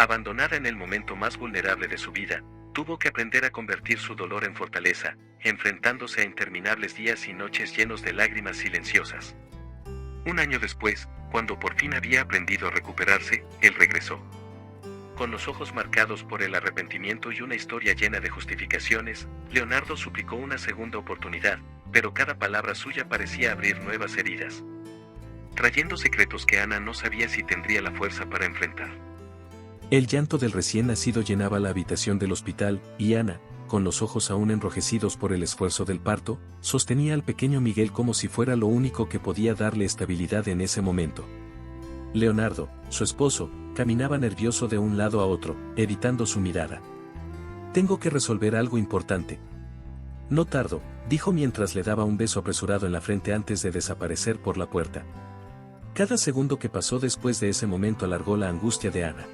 Abandonada en el momento más vulnerable de su vida, tuvo que aprender a convertir su dolor en fortaleza, enfrentándose a interminables días y noches llenos de lágrimas silenciosas. Un año después, cuando por fin había aprendido a recuperarse, él regresó. Con los ojos marcados por el arrepentimiento y una historia llena de justificaciones, Leonardo suplicó una segunda oportunidad, pero cada palabra suya parecía abrir nuevas heridas, trayendo secretos que Ana no sabía si tendría la fuerza para enfrentar. El llanto del recién nacido llenaba la habitación del hospital, y Ana, con los ojos aún enrojecidos por el esfuerzo del parto, sostenía al pequeño Miguel como si fuera lo único que podía darle estabilidad en ese momento. Leonardo, su esposo, caminaba nervioso de un lado a otro, evitando su mirada. «Tengo que resolver algo importante». «No tardo», dijo mientras le daba un beso apresurado en la frente antes de desaparecer por la puerta. Cada segundo que pasó después de ese momento alargó la angustia de Ana.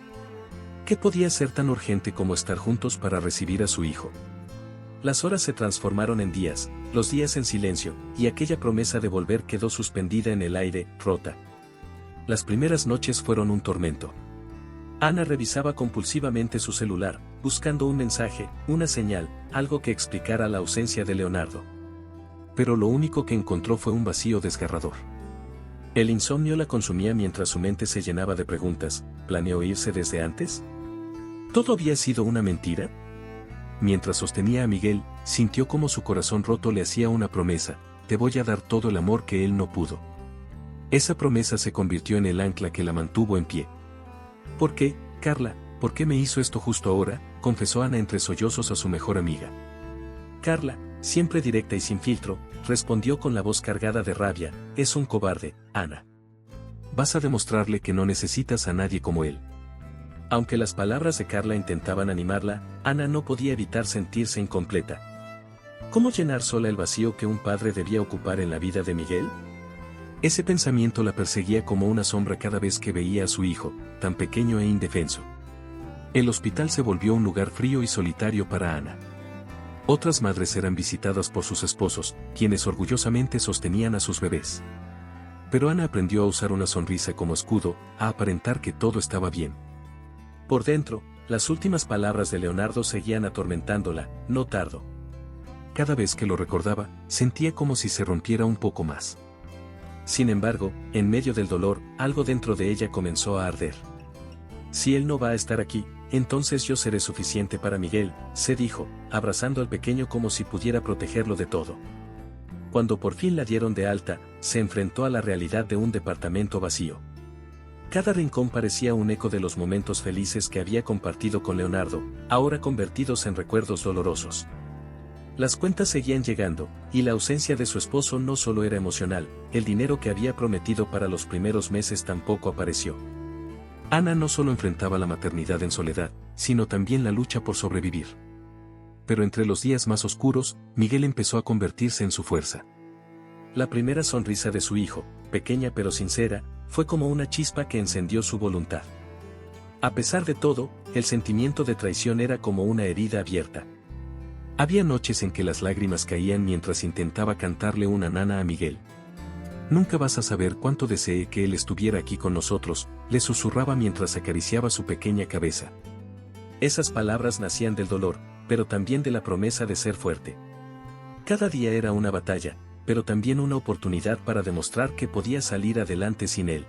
¿Qué podía ser tan urgente como estar juntos para recibir a su hijo? Las horas se transformaron en días, los días en silencio, y aquella promesa de volver quedó suspendida en el aire, rota. Las primeras noches fueron un tormento. Ana revisaba compulsivamente su celular, buscando un mensaje, una señal, algo que explicara la ausencia de Leonardo. Pero lo único que encontró fue un vacío desgarrador. El insomnio la consumía mientras su mente se llenaba de preguntas. ¿Planeó irse desde antes? ¿Todo había sido una mentira? Mientras sostenía a Miguel, sintió como su corazón roto le hacía una promesa: te voy a dar todo el amor que él no pudo. Esa promesa se convirtió en el ancla que la mantuvo en pie. ¿Por qué, Carla? ¿Por qué me hizo esto justo ahora?, confesó Ana entre sollozos a su mejor amiga. Carla, siempre directa y sin filtro, respondió con la voz cargada de rabia: es un cobarde, Ana. Vas a demostrarle que no necesitas a nadie como él. Aunque las palabras de Carla intentaban animarla, Ana no podía evitar sentirse incompleta. ¿Cómo llenar sola el vacío que un padre debía ocupar en la vida de Miguel? Ese pensamiento la perseguía como una sombra cada vez que veía a su hijo, tan pequeño e indefenso. El hospital se volvió un lugar frío y solitario para Ana. Otras madres eran visitadas por sus esposos, quienes orgullosamente sostenían a sus bebés. Pero Ana aprendió a usar una sonrisa como escudo, a aparentar que todo estaba bien. Por dentro, las últimas palabras de Leonardo seguían atormentándola: no tardo. Cada vez que lo recordaba, sentía como si se rompiera un poco más. Sin embargo, en medio del dolor, algo dentro de ella comenzó a arder. Si él no va a estar aquí, entonces yo seré suficiente para Miguel, se dijo, abrazando al pequeño como si pudiera protegerlo de todo. Cuando por fin la dieron de alta, se enfrentó a la realidad de un departamento vacío. Cada rincón parecía un eco de los momentos felices que había compartido con Leonardo, ahora convertidos en recuerdos dolorosos. Las cuentas seguían llegando, y la ausencia de su esposo no solo era emocional, el dinero que había prometido para los primeros meses tampoco apareció. Ana no solo enfrentaba la maternidad en soledad, sino también la lucha por sobrevivir. Pero entre los días más oscuros, Miguel empezó a convertirse en su fuerza. La primera sonrisa de su hijo, pequeña pero sincera, fue como una chispa que encendió su voluntad. A pesar de todo, el sentimiento de traición era como una herida abierta. Había noches en que las lágrimas caían mientras intentaba cantarle una nana a Miguel. Nunca vas a saber cuánto deseé que él estuviera aquí con nosotros, le susurraba mientras acariciaba su pequeña cabeza. Esas palabras nacían del dolor, pero también de la promesa de ser fuerte. Cada día era una batalla, pero también una oportunidad para demostrar que podía salir adelante sin él.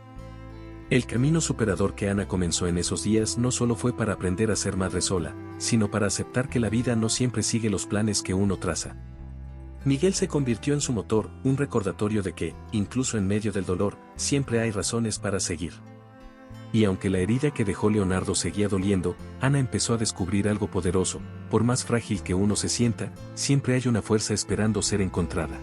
El camino superador que Ana comenzó en esos días no solo fue para aprender a ser madre sola, sino para aceptar que la vida no siempre sigue los planes que uno traza. Miguel se convirtió en su motor, un recordatorio de que, incluso en medio del dolor, siempre hay razones para seguir. Y aunque la herida que dejó Leonardo seguía doliendo, Ana empezó a descubrir algo poderoso: por más frágil que uno se sienta, siempre hay una fuerza esperando ser encontrada.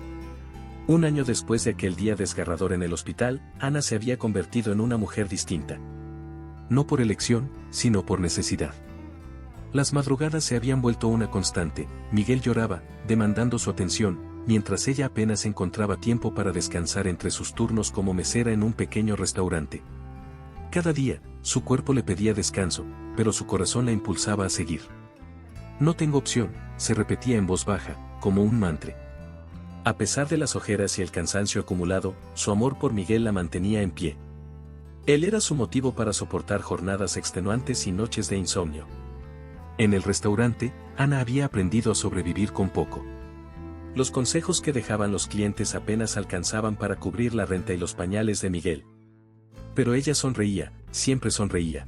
Un año después de aquel día desgarrador en el hospital, Ana se había convertido en una mujer distinta. No por elección, sino por necesidad. Las madrugadas se habían vuelto una constante. Miguel lloraba, demandando su atención, mientras ella apenas encontraba tiempo para descansar entre sus turnos como mesera en un pequeño restaurante. Cada día, su cuerpo le pedía descanso, pero su corazón la impulsaba a seguir. No tengo opción, se repetía en voz baja, como un mantra. A pesar de las ojeras y el cansancio acumulado, su amor por Miguel la mantenía en pie. Él era su motivo para soportar jornadas extenuantes y noches de insomnio. En el restaurante, Ana había aprendido a sobrevivir con poco. Los consejos que dejaban los clientes apenas alcanzaban para cubrir la renta y los pañales de Miguel. Pero ella sonreía, siempre sonreía.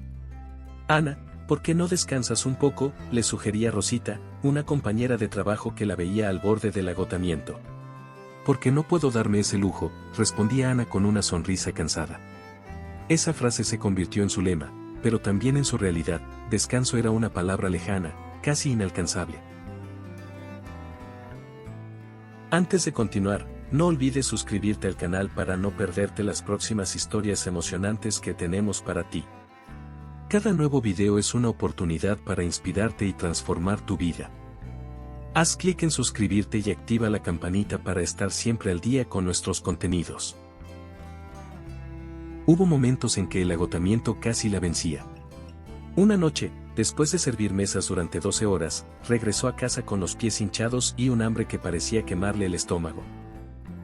Ana, ¿por qué no descansas un poco?, le sugería Rosita, una compañera de trabajo que la veía al borde del agotamiento. Porque no puedo darme ese lujo, respondía Ana con una sonrisa cansada. Esa frase se convirtió en su lema, pero también en su realidad. Descanso era una palabra lejana, casi inalcanzable. Antes de continuar, no olvides suscribirte al canal para no perderte las próximas historias emocionantes que tenemos para ti. Cada nuevo video es una oportunidad para inspirarte y transformar tu vida. Haz clic en suscribirte y activa la campanita para estar siempre al día con nuestros contenidos. Hubo momentos en que el agotamiento casi la vencía. Una noche, después de servir mesas durante 12 horas, regresó a casa con los pies hinchados y un hambre que parecía quemarle el estómago.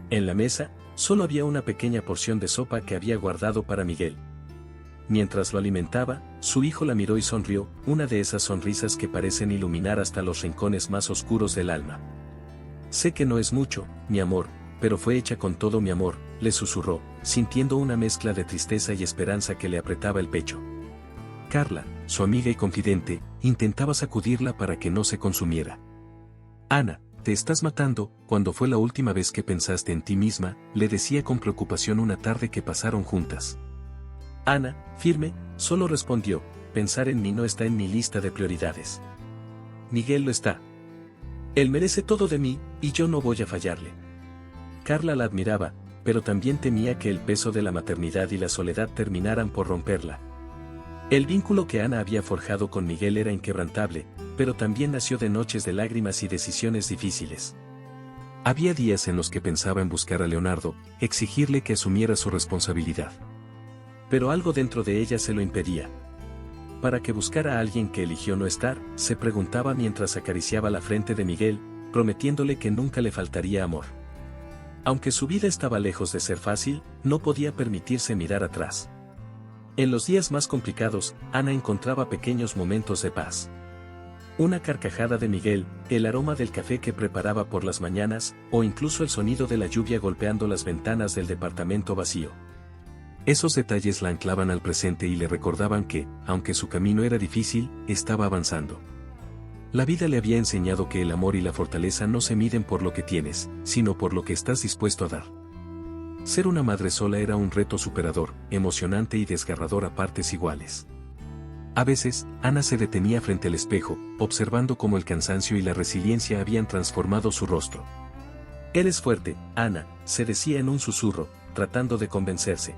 En la mesa, solo había una pequeña porción de sopa que había guardado para Miguel. Mientras lo alimentaba, su hijo la miró y sonrió, una de esas sonrisas que parecen iluminar hasta los rincones más oscuros del alma. Sé que no es mucho, mi amor, pero fue hecha con todo mi amor, le susurró, sintiendo una mezcla de tristeza y esperanza que le apretaba el pecho. Carla, su amiga y confidente, intentaba sacudirla para que no se consumiera. Ana, te estás matando. ¿Cuándo fue la última vez que pensaste en ti misma?, le decía con preocupación una tarde que pasaron juntas. Ana, firme, solo respondió, pensar en mí no está en mi lista de prioridades. Miguel lo está. Él merece todo de mí, y yo no voy a fallarle. Carla la admiraba, pero también temía que el peso de la maternidad y la soledad terminaran por romperla. El vínculo que Ana había forjado con Miguel era inquebrantable, pero también nació de noches de lágrimas y decisiones difíciles. Había días en los que pensaba en buscar a Leonardo, exigirle que asumiera su responsabilidad. Pero algo dentro de ella se lo impedía. ¿Para qué buscar a alguien que eligió no estar?, se preguntaba mientras acariciaba la frente de Miguel, prometiéndole que nunca le faltaría amor. Aunque su vida estaba lejos de ser fácil, no podía permitirse mirar atrás. En los días más complicados, Ana encontraba pequeños momentos de paz. Una carcajada de Miguel, el aroma del café que preparaba por las mañanas, o incluso el sonido de la lluvia golpeando las ventanas del departamento vacío. Esos detalles la anclaban al presente y le recordaban que, aunque su camino era difícil, estaba avanzando. La vida le había enseñado que el amor y la fortaleza no se miden por lo que tienes, sino por lo que estás dispuesto a dar. Ser una madre sola era un reto superador, emocionante y desgarrador a partes iguales. A veces, Ana se detenía frente al espejo, observando cómo el cansancio y la resiliencia habían transformado su rostro. Eres fuerte, Ana, se decía en un susurro, tratando de convencerse.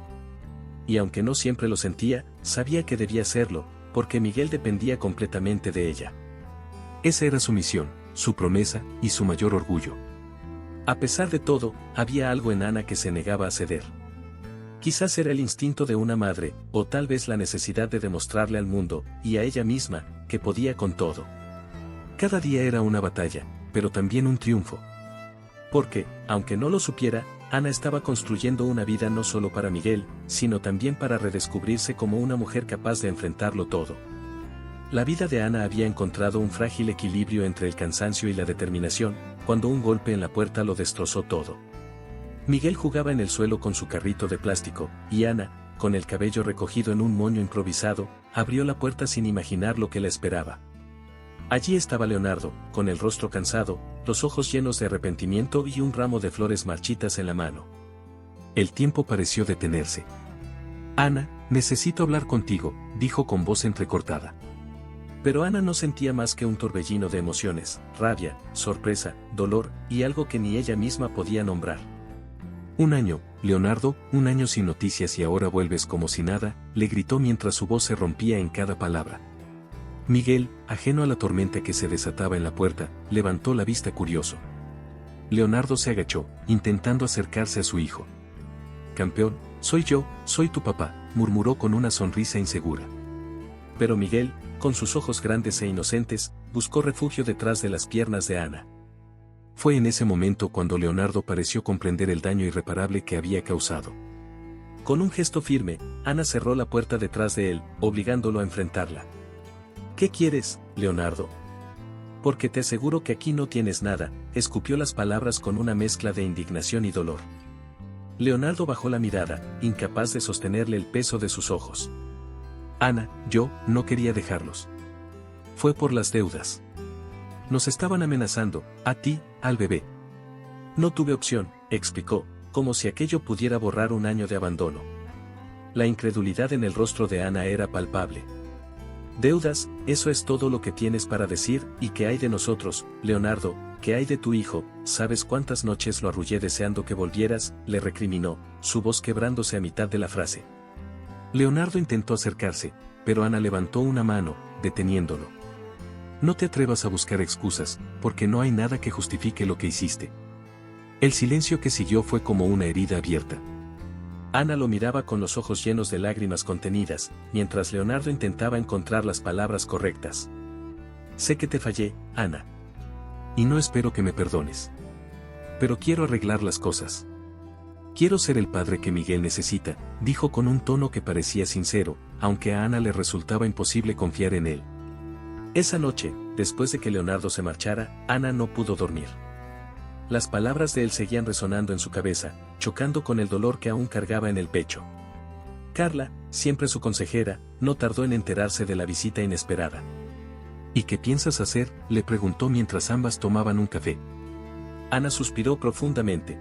Y aunque no siempre lo sentía, sabía que debía serlo, porque Miguel dependía completamente de ella. Esa era su misión, su promesa y su mayor orgullo. A pesar de todo, había algo en Ana que se negaba a ceder. Quizás era el instinto de una madre, o tal vez la necesidad de demostrarle al mundo, y a ella misma, que podía con todo. Cada día era una batalla, pero también un triunfo. Porque, aunque no lo supiera, Ana estaba construyendo una vida no solo para Miguel, sino también para redescubrirse como una mujer capaz de enfrentarlo todo. La vida de Ana había encontrado un frágil equilibrio entre el cansancio y la determinación, cuando un golpe en la puerta lo destrozó todo. Miguel jugaba en el suelo con su carrito de plástico, y Ana, con el cabello recogido en un moño improvisado, abrió la puerta sin imaginar lo que la esperaba. Allí estaba Leonardo, con el rostro cansado, los ojos llenos de arrepentimiento y un ramo de flores marchitas en la mano. El tiempo pareció detenerse. Ana, necesito hablar contigo, dijo con voz entrecortada. Pero Ana no sentía más que un torbellino de emociones, rabia, sorpresa, dolor, y algo que ni ella misma podía nombrar. Un año, Leonardo, un año sin noticias y ahora vuelves como si nada, le gritó mientras su voz se rompía en cada palabra. Miguel, ajeno a la tormenta que se desataba en la puerta, levantó la vista curioso. Leonardo se agachó, intentando acercarse a su hijo. Campeón, soy yo, soy tu papá, murmuró con una sonrisa insegura. Pero Miguel, con sus ojos grandes e inocentes, buscó refugio detrás de las piernas de Ana. Fue en ese momento cuando Leonardo pareció comprender el daño irreparable que había causado. Con un gesto firme, Ana cerró la puerta detrás de él, obligándolo a enfrentarla. ¿Qué quieres, Leonardo? Porque te aseguro que aquí no tienes nada, escupió las palabras con una mezcla de indignación y dolor. Leonardo bajó la mirada, incapaz de sostenerle el peso de sus ojos. Ana, yo no quería dejarlos. Fue por las deudas. Nos estaban amenazando, a ti, al bebé. No tuve opción, explicó, como si aquello pudiera borrar un año de abandono. La incredulidad en el rostro de Ana era palpable. Deudas, eso es todo lo que tienes para decir, ¿y qué hay de nosotros, Leonardo? ¿Qué hay de tu hijo? ¿Sabes cuántas noches lo arrullé deseando que volvieras? Le recriminó, su voz quebrándose a mitad de la frase. Leonardo intentó acercarse, pero Ana levantó una mano, deteniéndolo. No te atrevas a buscar excusas, porque no hay nada que justifique lo que hiciste. El silencio que siguió fue como una herida abierta. Ana lo miraba con los ojos llenos de lágrimas contenidas, mientras Leonardo intentaba encontrar las palabras correctas. Sé que te fallé, Ana. Y no espero que me perdones. Pero quiero arreglar las cosas. Quiero ser el padre que Miguel necesita, dijo con un tono que parecía sincero, aunque a Ana le resultaba imposible confiar en él. Esa noche, después de que Leonardo se marchara, Ana no pudo dormir. Las palabras de él seguían resonando en su cabeza, chocando con el dolor que aún cargaba en el pecho. Carla, siempre su consejera, no tardó en enterarse de la visita inesperada. ¿Y qué piensas hacer?, le preguntó mientras ambas tomaban un café. Ana suspiró profundamente.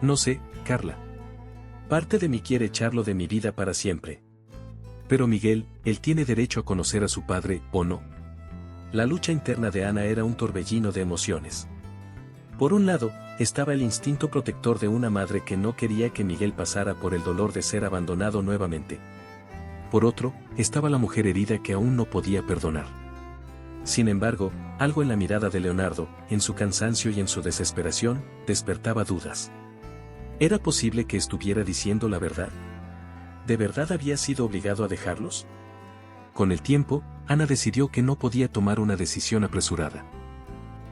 No sé, Carla. Parte de mí quiere echarlo de mi vida para siempre. Pero Miguel, él tiene derecho a conocer a su padre, ¿o no? La lucha interna de Ana era un torbellino de emociones. Por un lado, estaba el instinto protector de una madre que no quería que Miguel pasara por el dolor de ser abandonado nuevamente. Por otro, estaba la mujer herida que aún no podía perdonar. Sin embargo, algo en la mirada de Leonardo, en su cansancio y en su desesperación, despertaba dudas. ¿Era posible que estuviera diciendo la verdad? ¿De verdad había sido obligado a dejarlos? Con el tiempo, Ana decidió que no podía tomar una decisión apresurada.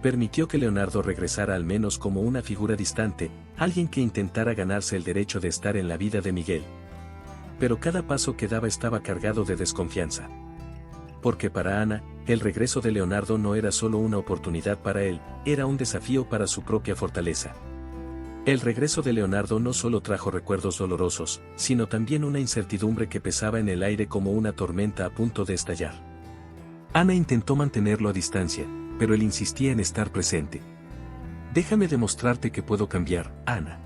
Permitió que Leonardo regresara al menos como una figura distante, alguien que intentara ganarse el derecho de estar en la vida de Miguel. Pero cada paso que daba estaba cargado de desconfianza. Porque para Ana, el regreso de Leonardo no era solo una oportunidad para él, era un desafío para su propia fortaleza. El regreso de Leonardo no solo trajo recuerdos dolorosos, sino también una incertidumbre que pesaba en el aire como una tormenta a punto de estallar. Ana intentó mantenerlo a distancia, pero él insistía en estar presente. Déjame demostrarte que puedo cambiar, Ana.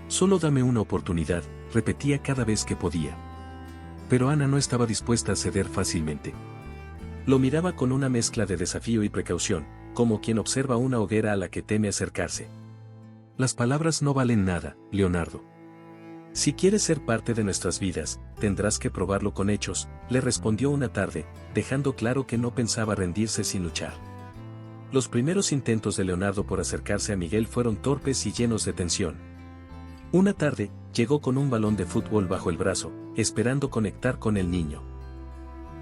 Solo dame una oportunidad, repetía cada vez que podía. Pero Ana no estaba dispuesta a ceder fácilmente. Lo miraba con una mezcla de desafío y precaución, como quien observa una hoguera a la que teme acercarse. Las palabras no valen nada, Leonardo. Si quieres ser parte de nuestras vidas, tendrás que probarlo con hechos, le respondió una tarde, dejando claro que no pensaba rendirse sin luchar. Los primeros intentos de Leonardo por acercarse a Miguel fueron torpes y llenos de tensión. Una tarde, llegó con un balón de fútbol bajo el brazo, esperando conectar con el niño.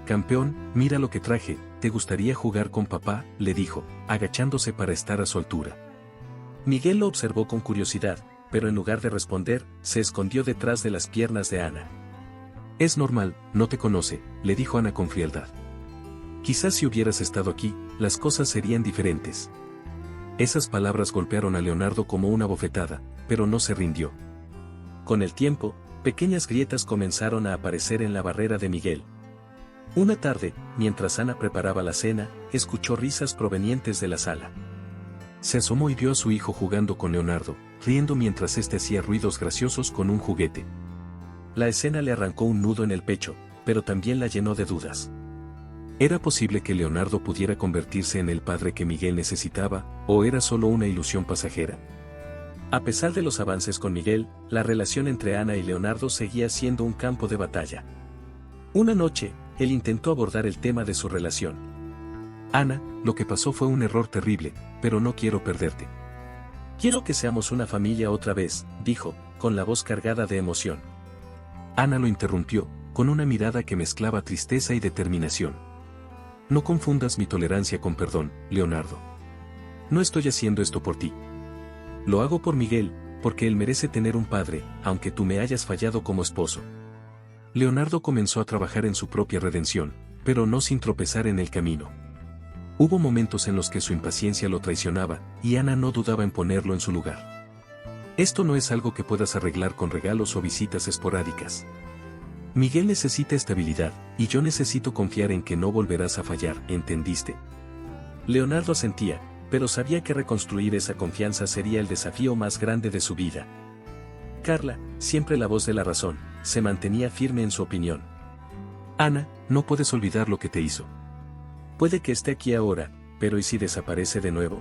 Campeón, mira lo que traje, ¿te gustaría jugar con papá?, le dijo, agachándose para estar a su altura. Miguel lo observó con curiosidad, pero en lugar de responder, se escondió detrás de las piernas de Ana. Es normal, no te conoce, le dijo Ana con frialdad. Quizás si hubieras estado aquí, las cosas serían diferentes. Esas palabras golpearon a Leonardo como una bofetada, pero no se rindió. Con el tiempo, pequeñas grietas comenzaron a aparecer en la barrera de Miguel. Una tarde, mientras Ana preparaba la cena, escuchó risas provenientes de la sala. Se asomó y vio a su hijo jugando con Leonardo, riendo mientras éste hacía ruidos graciosos con un juguete. La escena le arrancó un nudo en el pecho, pero también la llenó de dudas. ¿Era posible que Leonardo pudiera convertirse en el padre que Miguel necesitaba, o era solo una ilusión pasajera? A pesar de los avances con Miguel, la relación entre Ana y Leonardo seguía siendo un campo de batalla. Una noche, él intentó abordar el tema de su relación. Ana, lo que pasó fue un error terrible, pero no quiero perderte. Quiero que seamos una familia otra vez, dijo, con la voz cargada de emoción. Ana lo interrumpió, con una mirada que mezclaba tristeza y determinación. No confundas mi tolerancia con perdón, Leonardo. No estoy haciendo esto por ti. Lo hago por Miguel, porque él merece tener un padre, aunque tú me hayas fallado como esposo. Leonardo comenzó a trabajar en su propia redención, pero no sin tropezar en el camino. Hubo momentos en los que su impaciencia lo traicionaba, y Ana no dudaba en ponerlo en su lugar. Esto no es algo que puedas arreglar con regalos o visitas esporádicas. Miguel necesita estabilidad, y yo necesito confiar en que no volverás a fallar, ¿entendiste? Leonardo asentía, pero sabía que reconstruir esa confianza sería el desafío más grande de su vida. Carla, siempre la voz de la razón, se mantenía firme en su opinión. Ana, no puedes olvidar lo que te hizo. Puede que esté aquí ahora, pero ¿y si desaparece de nuevo?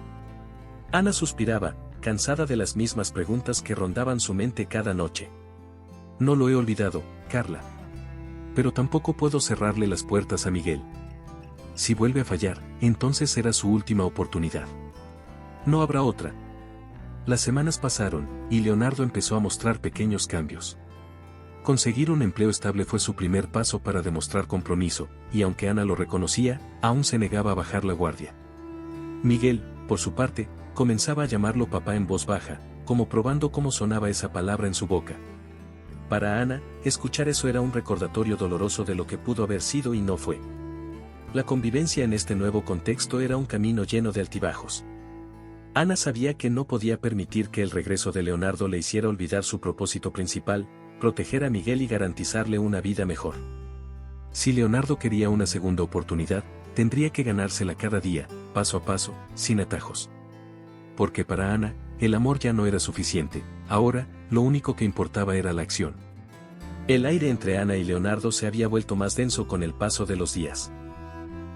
Ana suspiraba, cansada de las mismas preguntas que rondaban su mente cada noche. No lo he olvidado, Carla. Pero tampoco puedo cerrarle las puertas a Miguel. Si vuelve a fallar, entonces será su última oportunidad. No habrá otra. Las semanas pasaron, y Leonardo empezó a mostrar pequeños cambios. Conseguir un empleo estable fue su primer paso para demostrar compromiso, y aunque Ana lo reconocía, aún se negaba a bajar la guardia. Miguel, por su parte, comenzaba a llamarlo papá en voz baja, como probando cómo sonaba esa palabra en su boca. Para Ana, escuchar eso era un recordatorio doloroso de lo que pudo haber sido y no fue. La convivencia en este nuevo contexto era un camino lleno de altibajos. Ana sabía que no podía permitir que el regreso de Leonardo le hiciera olvidar su propósito principal, proteger a Miguel y garantizarle una vida mejor. Si Leonardo quería una segunda oportunidad, tendría que ganársela cada día, paso a paso, sin atajos. Porque para Ana, el amor ya no era suficiente, ahora, lo único que importaba era la acción. El aire entre Ana y Leonardo se había vuelto más denso con el paso de los días.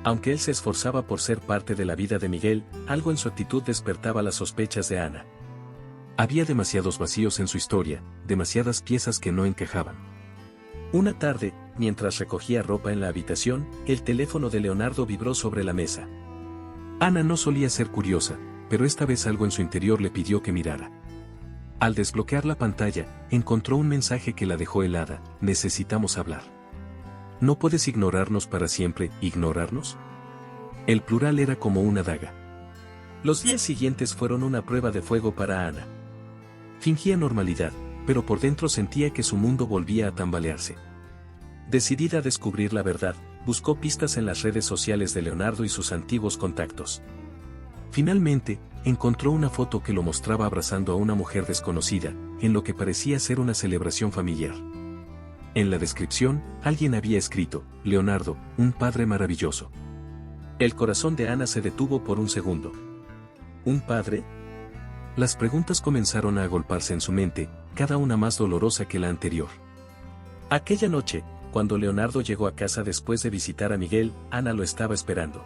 Aunque él se esforzaba por ser parte de la vida de Miguel, algo en su actitud despertaba las sospechas de Ana. Había demasiados vacíos en su historia, demasiadas piezas que no encajaban. Una tarde, mientras recogía ropa en la habitación, el teléfono de Leonardo vibró sobre la mesa. Ana no solía ser curiosa, pero esta vez algo en su interior le pidió que mirara. Al desbloquear la pantalla, encontró un mensaje que la dejó helada: necesitamos hablar. ¿No puedes ignorarnos para siempre, ignorarnos? El plural era como una daga. Los días siguientes fueron una prueba de fuego para Ana. Fingía normalidad, pero por dentro sentía que su mundo volvía a tambalearse. Decidida a descubrir la verdad, buscó pistas en las redes sociales de Leonardo y sus antiguos contactos. Finalmente, encontró una foto que lo mostraba abrazando a una mujer desconocida, en lo que parecía ser una celebración familiar. En la descripción, alguien había escrito: Leonardo, un padre maravilloso. El corazón de Ana se detuvo por un segundo. ¿Un padre? Las preguntas comenzaron a agolparse en su mente, cada una más dolorosa que la anterior. Aquella noche, cuando Leonardo llegó a casa después de visitar a Miguel, Ana lo estaba esperando.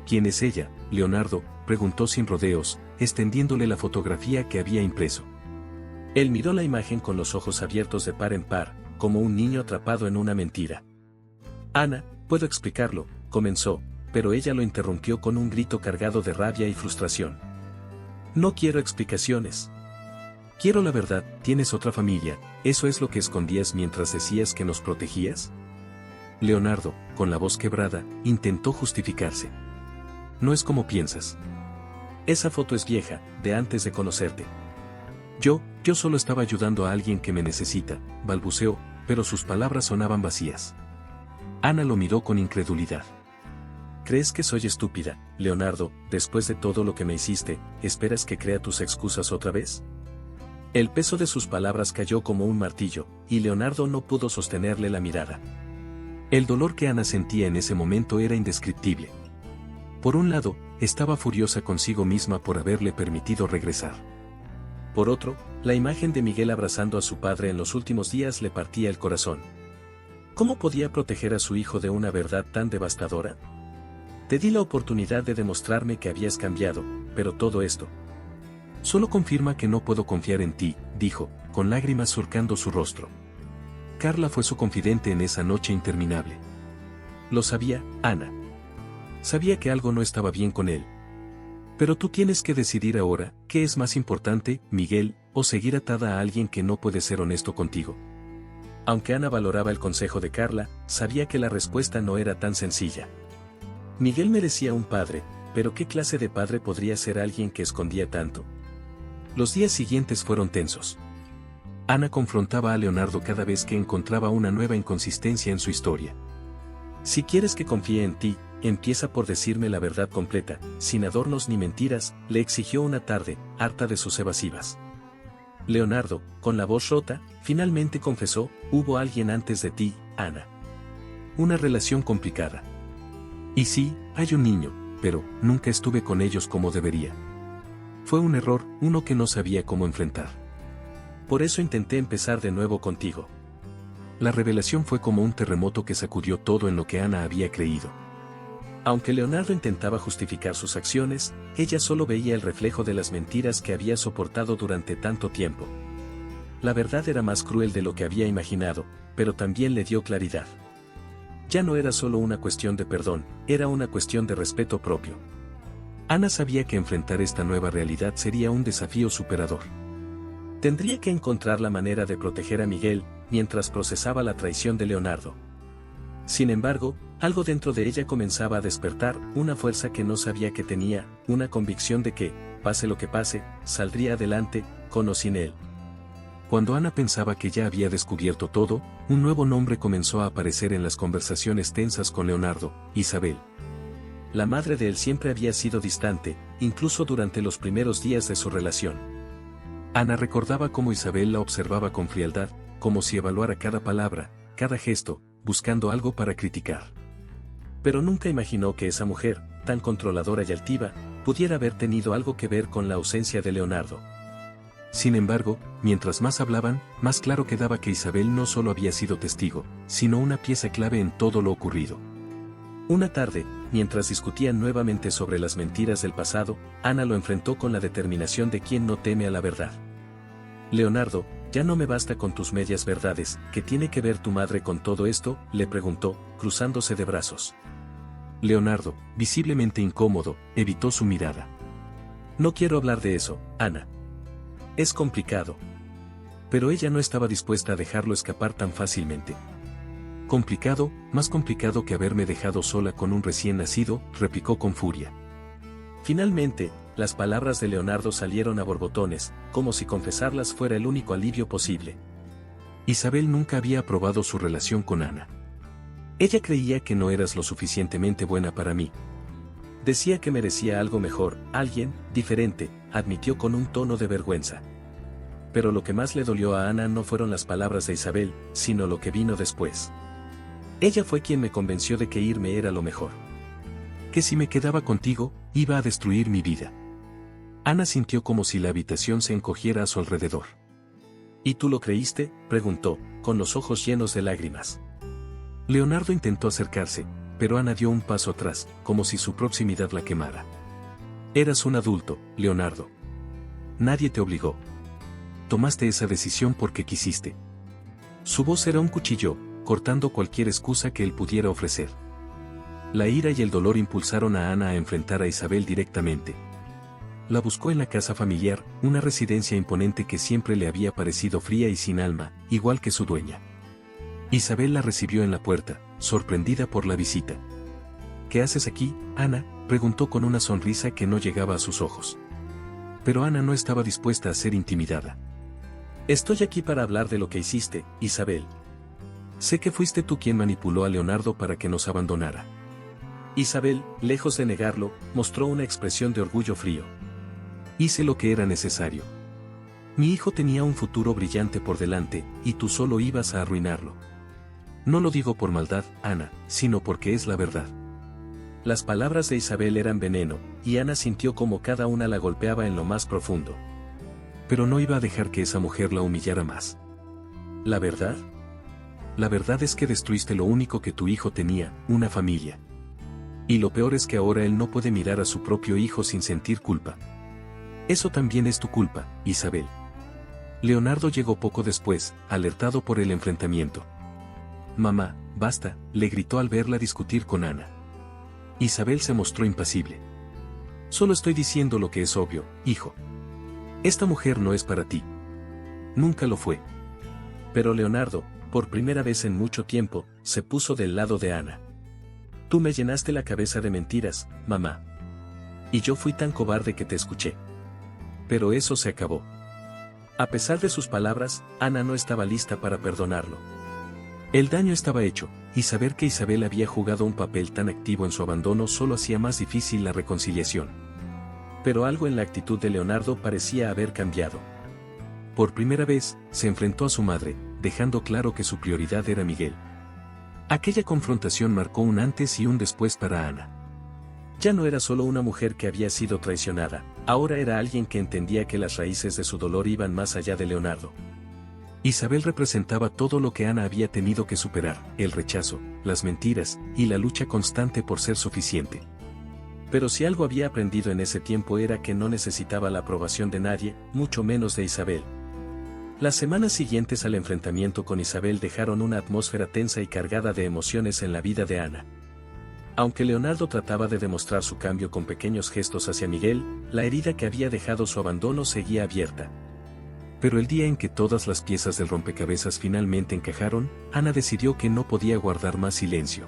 ¿Quién es ella, Leonardo?, preguntó sin rodeos, extendiéndole la fotografía que había impreso. Él miró la imagen con los ojos abiertos de par en par, como un niño atrapado en una mentira. Ana, puedo explicarlo, comenzó, pero ella lo interrumpió con un grito cargado de rabia y frustración. No quiero explicaciones. Quiero la verdad. ¿Tienes otra familia? ¿Eso es lo que escondías mientras decías que nos protegías? Leonardo, con la voz quebrada, intentó justificarse. No es como piensas. Esa foto es vieja, de antes de conocerte. Yo solo estaba ayudando a alguien que me necesita, balbuceó, pero sus palabras sonaban vacías. Ana lo miró con incredulidad. ¿Crees que soy estúpida, Leonardo? Después de todo lo que me hiciste, ¿esperas que crea tus excusas otra vez? El peso de sus palabras cayó como un martillo, y Leonardo no pudo sostenerle la mirada. El dolor que Ana sentía en ese momento era indescriptible. Por un lado, estaba furiosa consigo misma por haberle permitido regresar. Por otro, la imagen de Miguel abrazando a su padre en los últimos días le partía el corazón. ¿Cómo podía proteger a su hijo de una verdad tan devastadora? Te di la oportunidad de demostrarme que habías cambiado, pero todo esto solo confirma que no puedo confiar en ti, dijo, con lágrimas surcando su rostro. Carla fue su confidente en esa noche interminable. Lo sabía, Ana. Sabía que algo no estaba bien con él. Pero tú tienes que decidir ahora, ¿qué es más importante, Miguel, o seguir atada a alguien que no puede ser honesto contigo? Aunque Ana valoraba el consejo de Carla, sabía que la respuesta no era tan sencilla. Miguel merecía un padre, pero ¿qué clase de padre podría ser alguien que escondía tanto? Los días siguientes fueron tensos. Ana confrontaba a Leonardo cada vez que encontraba una nueva inconsistencia en su historia. Si quieres que confíe en ti, empieza por decirme la verdad completa, sin adornos ni mentiras, le exigió una tarde, harta de sus evasivas. Leonardo, con la voz rota, finalmente confesó: hubo alguien antes de ti, Ana. Una relación complicada. Y sí, hay un niño, pero nunca estuve con ellos como debería. Fue un error, uno que no sabía cómo enfrentar. Por eso intenté empezar de nuevo contigo. La revelación fue como un terremoto que sacudió todo en lo que Ana había creído. Aunque Leonardo intentaba justificar sus acciones, ella solo veía el reflejo de las mentiras que había soportado durante tanto tiempo. La verdad era más cruel de lo que había imaginado, pero también le dio claridad. Ya no era solo una cuestión de perdón, era una cuestión de respeto propio. Ana sabía que enfrentar esta nueva realidad sería un desafío superador. Tendría que encontrar la manera de proteger a Miguel, mientras procesaba la traición de Leonardo. Sin embargo, algo dentro de ella comenzaba a despertar, una fuerza que no sabía que tenía, una convicción de que, pase lo que pase, saldría adelante, con o sin él. Cuando Ana pensaba que ya había descubierto todo, un nuevo nombre comenzó a aparecer en las conversaciones tensas con Leonardo: Isabel. La madre de él siempre había sido distante, incluso durante los primeros días de su relación. Ana recordaba cómo Isabel la observaba con frialdad, como si evaluara cada palabra, cada gesto, buscando algo para criticar. Pero nunca imaginó que esa mujer, tan controladora y altiva, pudiera haber tenido algo que ver con la ausencia de Leonardo. Sin embargo, mientras más hablaban, más claro quedaba que Isabel no solo había sido testigo, sino una pieza clave en todo lo ocurrido. Una tarde, mientras discutían nuevamente sobre las mentiras del pasado, Ana lo enfrentó con la determinación de quien no teme a la verdad. Leonardo, ya no me basta con tus medias verdades, ¿qué tiene que ver tu madre con todo esto?, le preguntó, cruzándose de brazos. Leonardo, visiblemente incómodo, evitó su mirada. No quiero hablar de eso, Ana. Es complicado. Pero ella no estaba dispuesta a dejarlo escapar tan fácilmente. Complicado, más complicado que haberme dejado sola con un recién nacido, replicó con furia. Finalmente, las palabras de Leonardo salieron a borbotones, como si confesarlas fuera el único alivio posible. Isabel nunca había aprobado su relación con Ana. Ella creía que no eras lo suficientemente buena para mí. Decía que merecía algo mejor, alguien diferente, admitió con un tono de vergüenza. Pero lo que más le dolió a Ana no fueron las palabras de Isabel, sino lo que vino después. Ella fue quien me convenció de que irme era lo mejor. Que si me quedaba contigo, iba a destruir mi vida. Ana sintió como si la habitación se encogiera a su alrededor. ¿Y tú lo creíste?, preguntó, con los ojos llenos de lágrimas. Leonardo intentó acercarse, pero Ana dio un paso atrás, como si su proximidad la quemara. Eras un adulto, Leonardo. Nadie te obligó. Tomaste esa decisión porque quisiste. Su voz era un cuchillo, cortando cualquier excusa que él pudiera ofrecer. La ira y el dolor impulsaron a Ana a enfrentar a Isabel directamente. La buscó en la casa familiar, una residencia imponente que siempre le había parecido fría y sin alma, igual que su dueña. Isabel la recibió en la puerta, sorprendida por la visita. ¿Qué haces aquí, Ana?, preguntó con una sonrisa que no llegaba a sus ojos. Pero Ana no estaba dispuesta a ser intimidada. Estoy aquí para hablar de lo que hiciste, Isabel. Sé que fuiste tú quien manipuló a Leonardo para que nos abandonara. Isabel, lejos de negarlo, mostró una expresión de orgullo frío. Hice lo que era necesario. Mi hijo tenía un futuro brillante por delante, y tú solo ibas a arruinarlo. No lo digo por maldad, Ana, sino porque es la verdad. Las palabras de Isabel eran veneno, y Ana sintió como cada una la golpeaba en lo más profundo. Pero no iba a dejar que esa mujer la humillara más. ¿La verdad? La verdad es que destruiste lo único que tu hijo tenía, una familia. Y lo peor es que ahora él no puede mirar a su propio hijo sin sentir culpa. Eso también es tu culpa, Isabel. Leonardo llegó poco después, alertado por el enfrentamiento. Mamá, basta, le gritó al verla discutir con Ana. Isabel se mostró impasible. Solo estoy diciendo lo que es obvio, hijo. Esta mujer no es para ti. Nunca lo fue. Pero Leonardo, por primera vez en mucho tiempo, se puso del lado de Ana. Tú me llenaste la cabeza de mentiras, mamá. Y yo fui tan cobarde que te escuché. Pero eso se acabó. A pesar de sus palabras, Ana no estaba lista para perdonarlo. El daño estaba hecho, y saber que Isabel había jugado un papel tan activo en su abandono solo hacía más difícil la reconciliación. Pero algo en la actitud de Leonardo parecía haber cambiado. Por primera vez, se enfrentó a su madre, dejando claro que su prioridad era Miguel. Aquella confrontación marcó un antes y un después para Ana. Ya no era solo una mujer que había sido traicionada, ahora era alguien que entendía que las raíces de su dolor iban más allá de Leonardo. Isabel representaba todo lo que Ana había tenido que superar: el rechazo, las mentiras, y la lucha constante por ser suficiente. Pero si algo había aprendido en ese tiempo era que no necesitaba la aprobación de nadie, mucho menos de Isabel. Las semanas siguientes al enfrentamiento con Isabel dejaron una atmósfera tensa y cargada de emociones en la vida de Ana. Aunque Leonardo trataba de demostrar su cambio con pequeños gestos hacia Miguel, la herida que había dejado su abandono seguía abierta. Pero el día en que todas las piezas del rompecabezas finalmente encajaron, Ana decidió que no podía guardar más silencio.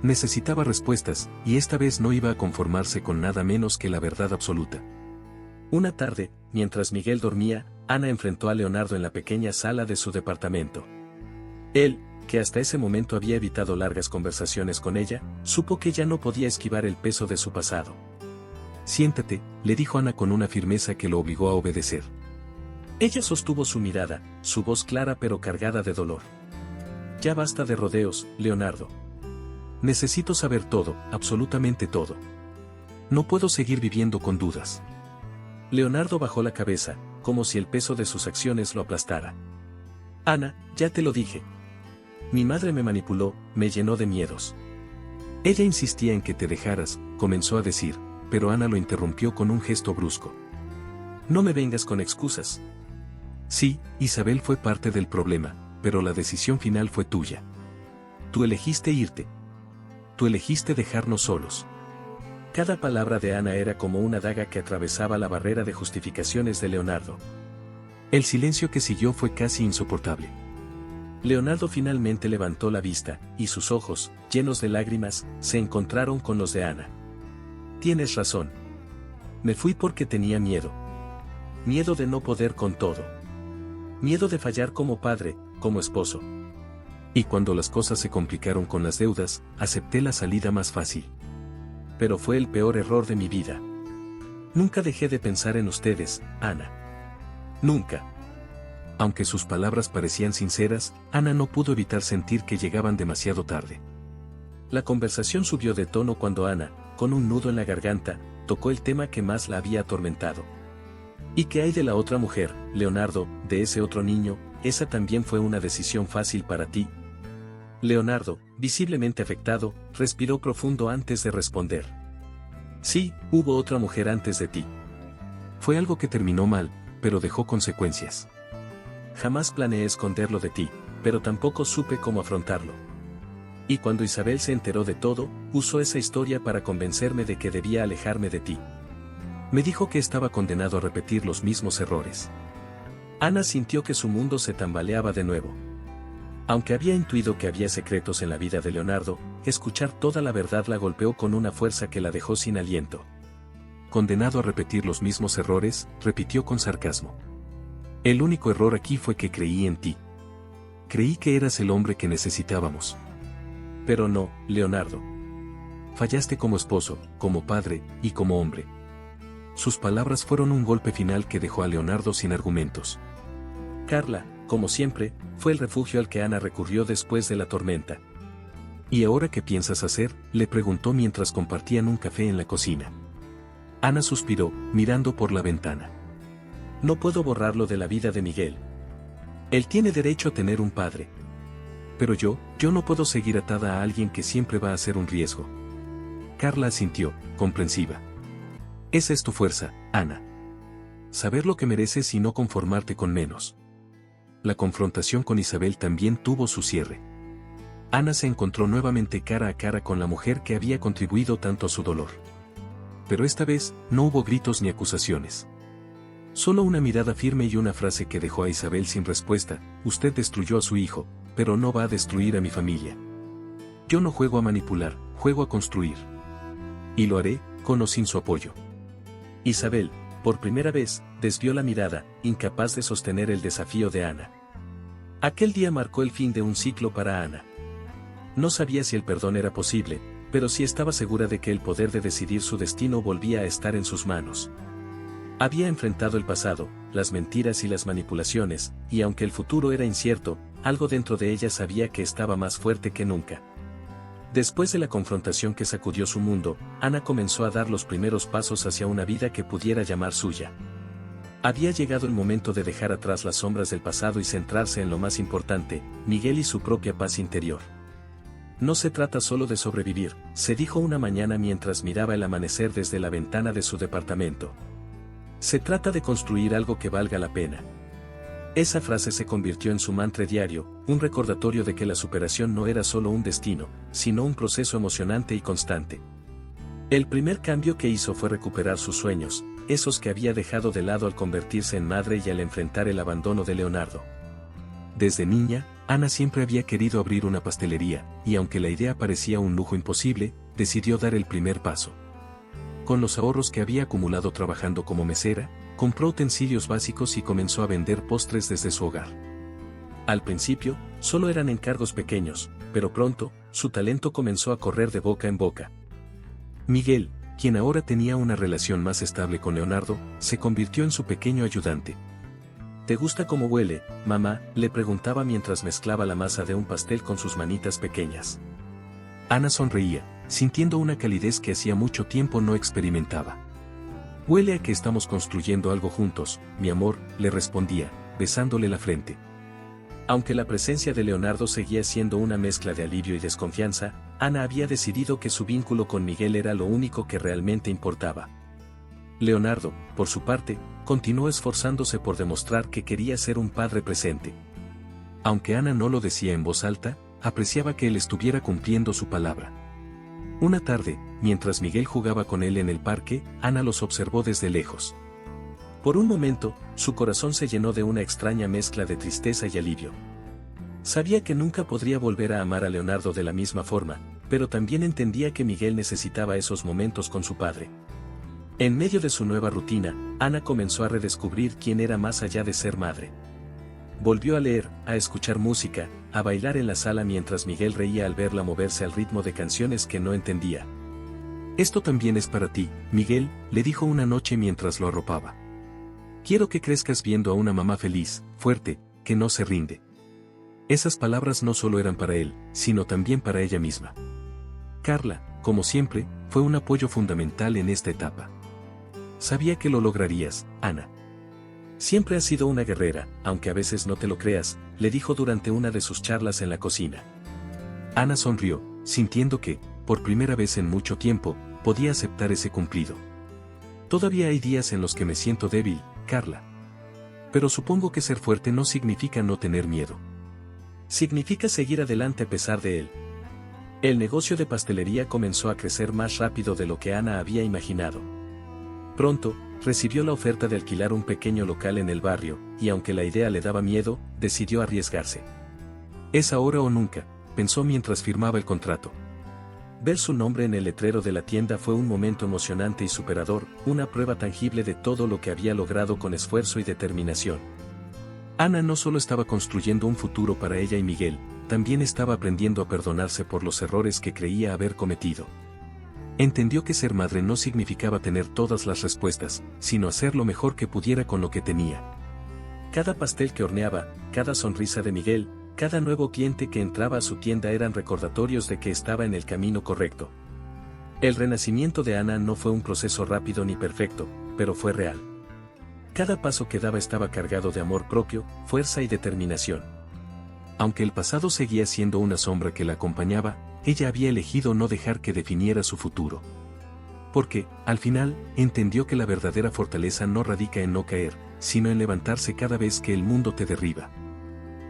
Necesitaba respuestas, y esta vez no iba a conformarse con nada menos que la verdad absoluta. Una tarde, mientras Miguel dormía, Ana enfrentó a Leonardo en la pequeña sala de su departamento. Él, que hasta ese momento había evitado largas conversaciones con ella, supo que ya no podía esquivar el peso de su pasado. «Siéntate», le dijo Ana con una firmeza que lo obligó a obedecer. Ella sostuvo su mirada, su voz clara pero cargada de dolor. «Ya basta de rodeos, Leonardo. Necesito saber todo, absolutamente todo. No puedo seguir viviendo con dudas». Leonardo bajó la cabeza, como si el peso de sus acciones lo aplastara. «Ana, ya te lo dije. Mi madre me manipuló, me llenó de miedos. Ella insistía en que te dejaras», comenzó a decir, pero Ana lo interrumpió con un gesto brusco. «No me vengas con excusas. Sí, Isabel fue parte del problema, pero la decisión final fue tuya. Tú elegiste irte. Tú elegiste dejarnos solos». Cada palabra de Ana era como una daga que atravesaba la barrera de justificaciones de Leonardo. El silencio que siguió fue casi insoportable. Leonardo finalmente levantó la vista, y sus ojos, llenos de lágrimas, se encontraron con los de Ana. «Tienes razón. Me fui porque tenía miedo. Miedo de no poder con todo. Miedo de fallar como padre, como esposo. Y cuando las cosas se complicaron con las deudas, acepté la salida más fácil. Pero fue el peor error de mi vida. Nunca dejé de pensar en ustedes, Ana. Nunca». Aunque sus palabras parecían sinceras, Ana no pudo evitar sentir que llegaban demasiado tarde. La conversación subió de tono cuando Ana, con un nudo en la garganta, tocó el tema que más la había atormentado. «¿Y qué hay de la otra mujer, Leonardo, de ese otro niño? Esa también fue una decisión fácil para ti». Leonardo, visiblemente afectado, respiró profundo antes de responder. «Sí, hubo otra mujer antes de ti. Fue algo que terminó mal, pero dejó consecuencias. Jamás planeé esconderlo de ti, pero tampoco supe cómo afrontarlo. Y cuando Isabel se enteró de todo, usó esa historia para convencerme de que debía alejarme de ti. Me dijo que estaba condenado a repetir los mismos errores». Ana sintió que su mundo se tambaleaba de nuevo. Aunque había intuido que había secretos en la vida de Leonardo, escuchar toda la verdad la golpeó con una fuerza que la dejó sin aliento. «¿Condenado a repetir los mismos errores?», repitió con sarcasmo. «El único error aquí fue que creí en ti. Creí que eras el hombre que necesitábamos. Pero no, Leonardo. Fallaste como esposo, como padre, y como hombre». Sus palabras fueron un golpe final que dejó a Leonardo sin argumentos. Carla, como siempre, fue el refugio al que Ana recurrió después de la tormenta. «¿Y ahora qué piensas hacer?», le preguntó mientras compartían un café en la cocina. Ana suspiró, mirando por la ventana. «No puedo borrarlo de la vida de Miguel. Él tiene derecho a tener un padre. Pero yo no puedo seguir atada a alguien que siempre va a ser un riesgo». Carla asintió, comprensiva. «Esa es tu fuerza, Ana. Saber lo que mereces y no conformarte con menos». La confrontación con Isabel también tuvo su cierre. Ana se encontró nuevamente cara a cara con la mujer que había contribuido tanto a su dolor. Pero esta vez, no hubo gritos ni acusaciones. Solo una mirada firme y una frase que dejó a Isabel sin respuesta: «Usted destruyó a su hijo, pero no va a destruir a mi familia. Yo no juego a manipular, juego a construir. Y lo haré, con o sin su apoyo». Isabel, por primera vez, desvió la mirada, incapaz de sostener el desafío de Ana. Aquel día marcó el fin de un ciclo para Ana. No sabía si el perdón era posible, pero sí estaba segura de que el poder de decidir su destino volvía a estar en sus manos. Había enfrentado el pasado, las mentiras y las manipulaciones, y aunque el futuro era incierto, algo dentro de ella sabía que estaba más fuerte que nunca. Después de la confrontación que sacudió su mundo, Ana comenzó a dar los primeros pasos hacia una vida que pudiera llamar suya. Había llegado el momento de dejar atrás las sombras del pasado y centrarse en lo más importante, Miguel y su propia paz interior. No se trata solo de sobrevivir, se dijo una mañana mientras miraba el amanecer desde la ventana de su departamento. Se trata de construir algo que valga la pena. Esa frase se convirtió en su mantra diario, un recordatorio de que la superación no era solo un destino, sino un proceso emocionante y constante. El primer cambio que hizo fue recuperar sus sueños, esos que había dejado de lado al convertirse en madre y al enfrentar el abandono de Leonardo. Desde niña, Ana siempre había querido abrir una pastelería, y aunque la idea parecía un lujo imposible, decidió dar el primer paso. Con los ahorros que había acumulado trabajando como mesera, compró utensilios básicos y comenzó a vender postres desde su hogar. Al principio, solo eran encargos pequeños, pero pronto, su talento comenzó a correr de boca en boca. Miguel, quien ahora tenía una relación más estable con Leonardo, se convirtió en su pequeño ayudante. ¿Te gusta cómo huele, mamá?, le preguntaba mientras mezclaba la masa de un pastel con sus manitas pequeñas. Ana sonreía, sintiendo una calidez que hacía mucho tiempo no experimentaba. Huele a que estamos construyendo algo juntos, mi amor, le respondía, besándole la frente. Aunque la presencia de Leonardo seguía siendo una mezcla de alivio y desconfianza, Ana había decidido que su vínculo con Miguel era lo único que realmente importaba. Leonardo, por su parte, continuó esforzándose por demostrar que quería ser un padre presente. Aunque Ana no lo decía en voz alta, apreciaba que él estuviera cumpliendo su palabra. Una tarde, mientras Miguel jugaba con él en el parque, Ana los observó desde lejos. Por un momento, su corazón se llenó de una extraña mezcla de tristeza y alivio. Sabía que nunca podría volver a amar a Leonardo de la misma forma, pero también entendía que Miguel necesitaba esos momentos con su padre. En medio de su nueva rutina, Ana comenzó a redescubrir quién era más allá de ser madre. Volvió a leer, a escuchar música, a bailar en la sala mientras Miguel reía al verla moverse al ritmo de canciones que no entendía. Esto también es para ti, Miguel, le dijo una noche mientras lo arropaba. Quiero que crezcas viendo a una mamá feliz, fuerte, que no se rinde. Esas palabras no solo eran para él, sino también para ella misma. Carla, como siempre, fue un apoyo fundamental en esta etapa. Sabía que lo lograrías, Ana. Siempre has sido una guerrera, aunque a veces no te lo creas, le dijo durante una de sus charlas en la cocina. Ana sonrió, sintiendo que, por primera vez en mucho tiempo, podía aceptar ese cumplido. Todavía hay días en los que me siento débil, Carla. Pero supongo que ser fuerte no significa no tener miedo. Significa seguir adelante a pesar de él. El negocio de pastelería comenzó a crecer más rápido de lo que Ana había imaginado. Pronto, recibió la oferta de alquilar un pequeño local en el barrio, y aunque la idea le daba miedo, decidió arriesgarse. Es ahora o nunca, pensó mientras firmaba el contrato. Ver su nombre en el letrero de la tienda fue un momento emocionante y superador, una prueba tangible de todo lo que había logrado con esfuerzo y determinación. Ana no solo estaba construyendo un futuro para ella y Miguel, también estaba aprendiendo a perdonarse por los errores que creía haber cometido. Entendió que ser madre no significaba tener todas las respuestas, sino hacer lo mejor que pudiera con lo que tenía. Cada pastel que horneaba, cada sonrisa de Miguel, cada nuevo cliente que entraba a su tienda eran recordatorios de que estaba en el camino correcto. El renacimiento de Ana no fue un proceso rápido ni perfecto, pero fue real. Cada paso que daba estaba cargado de amor propio, fuerza y determinación. Aunque el pasado seguía siendo una sombra que la acompañaba, ella había elegido no dejar que definiera su futuro. Porque, al final, entendió que la verdadera fortaleza no radica en no caer, sino en levantarse cada vez que el mundo te derriba.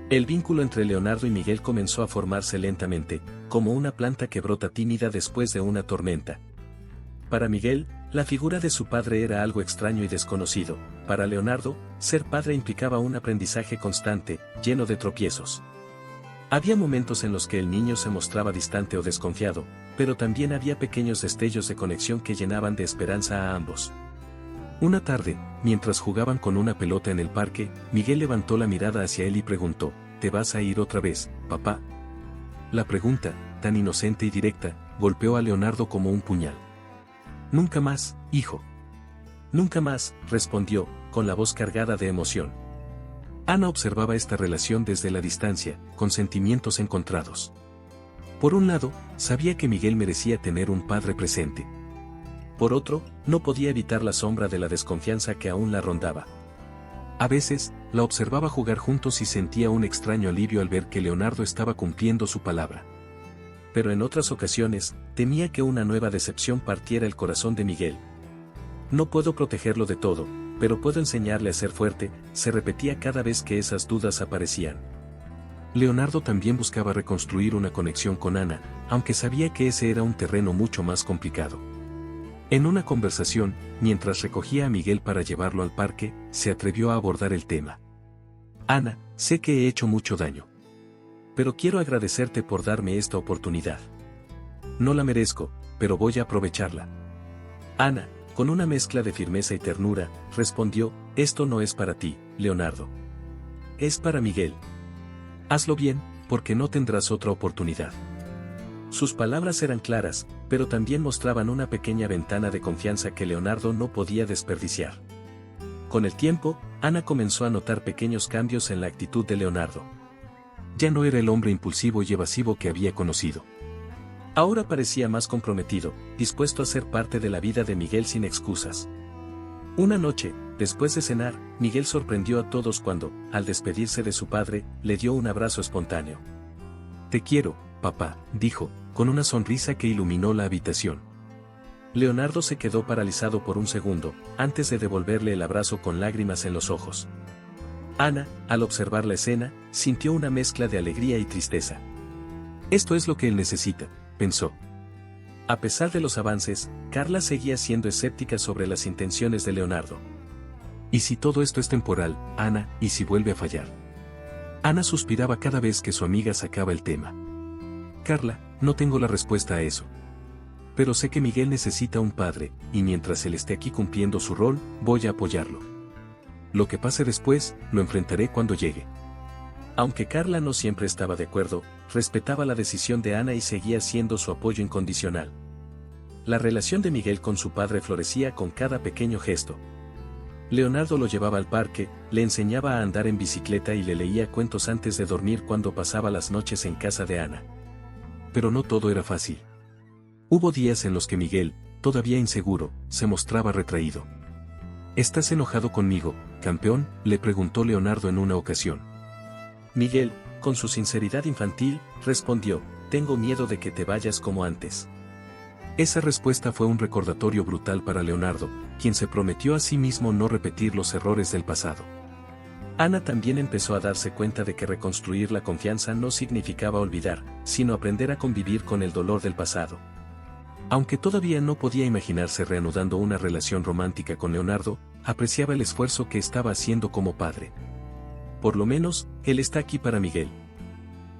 El vínculo entre Leonardo y Miguel comenzó a formarse lentamente, como una planta que brota tímida después de una tormenta. Para Miguel, la figura de su padre era algo extraño y desconocido. Para Leonardo, ser padre implicaba un aprendizaje constante, lleno de tropiezos. Había momentos en los que el niño se mostraba distante o desconfiado, pero también había pequeños destellos de conexión que llenaban de esperanza a ambos. Una tarde, mientras jugaban con una pelota en el parque, Miguel levantó la mirada hacia él y preguntó, ¿te vas a ir otra vez, papá? La pregunta, tan inocente y directa, golpeó a Leonardo como un puñal. Nunca más, hijo. Nunca más, respondió, con la voz cargada de emoción. Ana observaba esta relación desde la distancia, con sentimientos encontrados. Por un lado, sabía que Miguel merecía tener un padre presente. Por otro, no podía evitar la sombra de la desconfianza que aún la rondaba. A veces, la observaba jugar juntos y sentía un extraño alivio al ver que Leonardo estaba cumpliendo su palabra. Pero en otras ocasiones, temía que una nueva decepción partiera el corazón de Miguel. No puedo protegerlo de todo, pero puedo enseñarle a ser fuerte, se repetía cada vez que esas dudas aparecían. Leonardo también buscaba reconstruir una conexión con Ana, aunque sabía que ese era un terreno mucho más complicado. En una conversación, mientras recogía a Miguel para llevarlo al parque, se atrevió a abordar el tema. Ana, sé que he hecho mucho daño. Pero quiero agradecerte por darme esta oportunidad. No la merezco, pero voy a aprovecharla. Ana, con una mezcla de firmeza y ternura, respondió, esto no es para ti, Leonardo. Es para Miguel. Hazlo bien, porque no tendrás otra oportunidad. Sus palabras eran claras, pero también mostraban una pequeña ventana de confianza que Leonardo no podía desperdiciar. Con el tiempo, Ana comenzó a notar pequeños cambios en la actitud de Leonardo. Ya no era el hombre impulsivo y evasivo que había conocido. Ahora parecía más comprometido, dispuesto a ser parte de la vida de Miguel sin excusas. Una noche, después de cenar, Miguel sorprendió a todos cuando, al despedirse de su padre, le dio un abrazo espontáneo. Te quiero, papá, dijo, con una sonrisa que iluminó la habitación. Leonardo se quedó paralizado por un segundo, antes de devolverle el abrazo con lágrimas en los ojos. Ana, al observar la escena, sintió una mezcla de alegría y tristeza. Esto es lo que él necesita, pensó. A pesar de los avances, Carla seguía siendo escéptica sobre las intenciones de Leonardo. ¿Y si todo esto es temporal, Ana, y si vuelve a fallar? Ana suspiraba cada vez que su amiga sacaba el tema. Carla, no tengo la respuesta a eso. Pero sé que Miguel necesita un padre, y mientras él esté aquí cumpliendo su rol, voy a apoyarlo. Lo que pase después, lo enfrentaré cuando llegue. Aunque Carla no siempre estaba de acuerdo, respetaba la decisión de Ana y seguía siendo su apoyo incondicional. La relación de Miguel con su padre florecía con cada pequeño gesto. Leonardo lo llevaba al parque, le enseñaba a andar en bicicleta y le leía cuentos antes de dormir cuando pasaba las noches en casa de Ana. Pero no todo era fácil. Hubo días en los que Miguel, todavía inseguro, se mostraba retraído. ¿Estás enojado conmigo, campeón?, le preguntó Leonardo en una ocasión. Miguel, con su sinceridad infantil, respondió, tengo miedo de que te vayas como antes. Esa respuesta fue un recordatorio brutal para Leonardo, quien se prometió a sí mismo no repetir los errores del pasado. Ana también empezó a darse cuenta de que reconstruir la confianza no significaba olvidar, sino aprender a convivir con el dolor del pasado. Aunque todavía no podía imaginarse reanudando una relación romántica con Leonardo, apreciaba el esfuerzo que estaba haciendo como padre. Por lo menos, él está aquí para Miguel.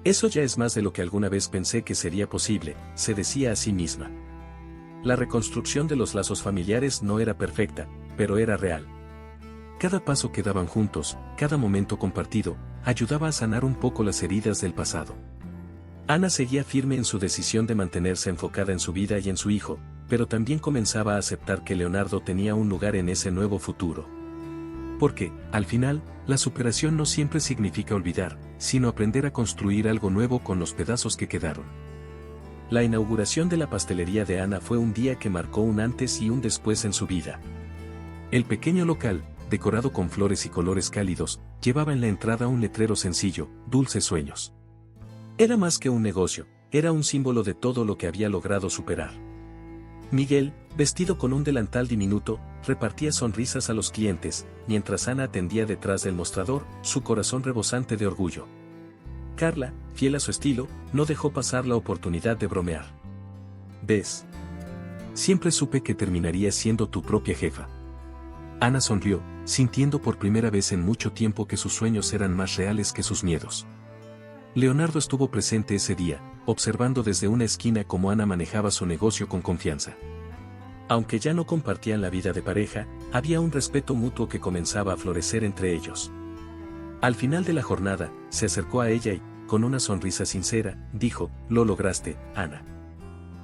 Eso ya es más de lo que alguna vez pensé que sería posible, se decía a sí misma. La reconstrucción de los lazos familiares no era perfecta, pero era real. Cada paso que daban juntos, cada momento compartido, ayudaba a sanar un poco las heridas del pasado. Ana seguía firme en su decisión de mantenerse enfocada en su vida y en su hijo, pero también comenzaba a aceptar que Leonardo tenía un lugar en ese nuevo futuro. Porque, al final, la superación no siempre significa olvidar, sino aprender a construir algo nuevo con los pedazos que quedaron. La inauguración de la pastelería de Ana fue un día que marcó un antes y un después en su vida. El pequeño local, decorado con flores y colores cálidos, llevaba en la entrada un letrero sencillo, Dulces Sueños. Era más que un negocio, era un símbolo de todo lo que había logrado superar. Miguel, vestido con un delantal diminuto, repartía sonrisas a los clientes, mientras Ana atendía detrás del mostrador, su corazón rebosante de orgullo. Carla, fiel a su estilo, no dejó pasar la oportunidad de bromear. ¿Ves? Siempre supe que terminarías siendo tu propia jefa. Ana sonrió, sintiendo por primera vez en mucho tiempo que sus sueños eran más reales que sus miedos. Leonardo estuvo presente ese día, observando desde una esquina cómo Ana manejaba su negocio con confianza. Aunque ya no compartían la vida de pareja, Había un respeto mutuo que comenzaba a florecer entre ellos. Al final de la jornada, se acercó a ella y, con una sonrisa sincera, dijo: «Lo lograste, Ana.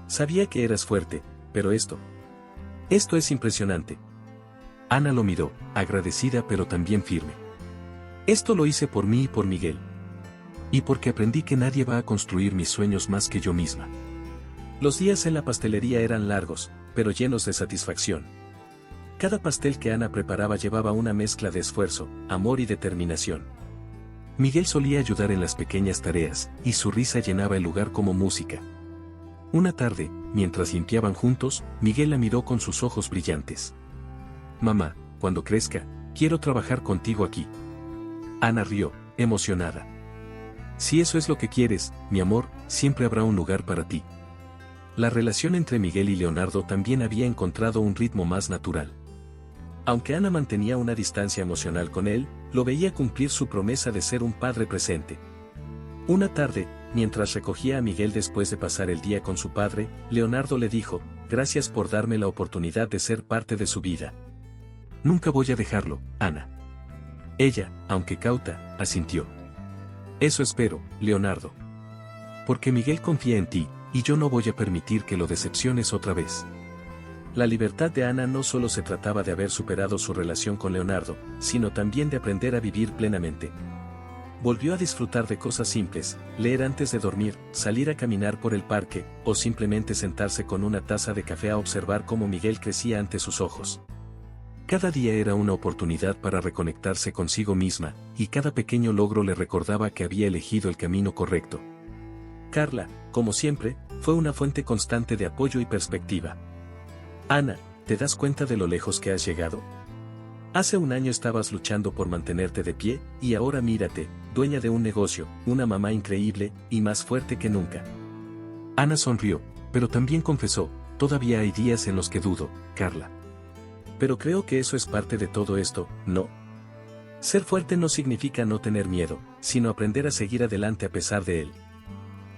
Sabía que eras fuerte, pero esto es impresionante». Ana lo miró, agradecida pero también firme. «Esto lo hice por mí y por Miguel. Y porque aprendí que nadie va a construir mis sueños más que yo misma». Los días en la pastelería eran largos, pero llenos de satisfacción. Cada pastel que Ana preparaba llevaba una mezcla de esfuerzo, amor y determinación. Miguel solía ayudar en las pequeñas tareas, y su risa llenaba el lugar como música. Una tarde, mientras limpiaban juntos, Miguel la miró con sus ojos brillantes. «Mamá, cuando crezca, quiero trabajar contigo aquí». Ana rió, emocionada. «Si eso es lo que quieres, mi amor, siempre habrá un lugar para ti». La relación entre Miguel y Leonardo también había encontrado un ritmo más natural. Aunque Ana mantenía una distancia emocional con él, lo veía cumplir su promesa de ser un padre presente. Una tarde, mientras recogía a Miguel después de pasar el día con su padre, Leonardo le dijo: «Gracias por darme la oportunidad de ser parte de su vida». «Nunca voy a dejarlo, Ana». Ella, aunque cauta, asintió. «Eso espero, Leonardo. Porque Miguel confía en ti, y yo no voy a permitir que lo decepciones otra vez». La libertad de Ana no solo se trataba de haber superado su relación con Leonardo, sino también de aprender a vivir plenamente. Volvió a disfrutar de cosas simples: leer antes de dormir, salir a caminar por el parque, o simplemente sentarse con una taza de café a observar cómo Miguel crecía ante sus ojos. Cada día era una oportunidad para reconectarse consigo misma, y cada pequeño logro le recordaba que había elegido el camino correcto. Carla, como siempre, fue una fuente constante de apoyo y perspectiva. «Ana, ¿te das cuenta de lo lejos que has llegado? Hace un año estabas luchando por mantenerte de pie, y ahora mírate, dueña de un negocio, una mamá increíble, y más fuerte que nunca». Ana sonrió, pero también confesó: «Todavía hay días en los que dudo, Carla. Pero creo que eso es parte de todo esto, ¿no? Ser fuerte no significa no tener miedo, sino aprender a seguir adelante a pesar de él».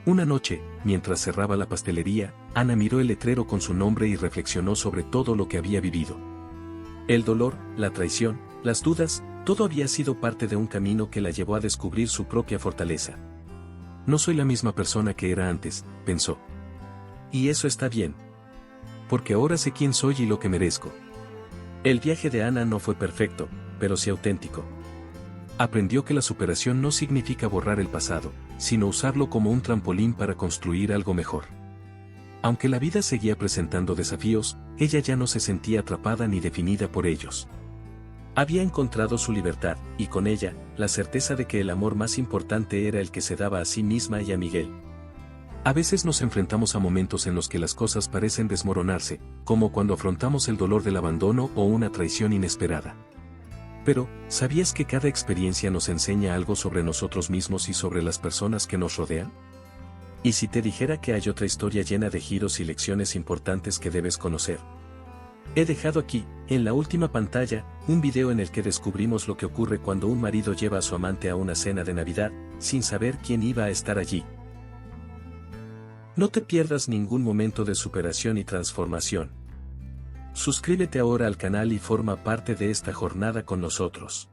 Una noche, mientras cerraba la pastelería, Ana miró el letrero con su nombre y reflexionó sobre todo lo que había vivido. El dolor, la traición, las dudas, todo había sido parte de un camino que la llevó a descubrir su propia fortaleza. «No soy la misma persona que era antes», pensó. «Y eso está bien. Porque ahora sé quién soy y lo que merezco». El viaje de Ana no fue perfecto, pero sí auténtico. Aprendió que la superación no significa borrar el pasado, sino usarlo como un trampolín para construir algo mejor. Aunque la vida seguía presentando desafíos, ella ya no se sentía atrapada ni definida por ellos. Había encontrado su libertad, y con ella, la certeza de que el amor más importante era el que se daba a sí misma y a Miguel. A veces nos enfrentamos a momentos en los que las cosas parecen desmoronarse, como cuando afrontamos el dolor del abandono o una traición inesperada. Pero, ¿sabías que cada experiencia nos enseña algo sobre nosotros mismos y sobre las personas que nos rodean? ¿Y si te dijera que hay otra historia llena de giros y lecciones importantes que debes conocer? He dejado aquí, en la última pantalla, un video en el que descubrimos lo que ocurre cuando un marido lleva a su amante a una cena de Navidad, sin saber quién iba a estar allí. No te pierdas ningún momento de superación y transformación. Suscríbete ahora al canal y forma parte de esta jornada con nosotros.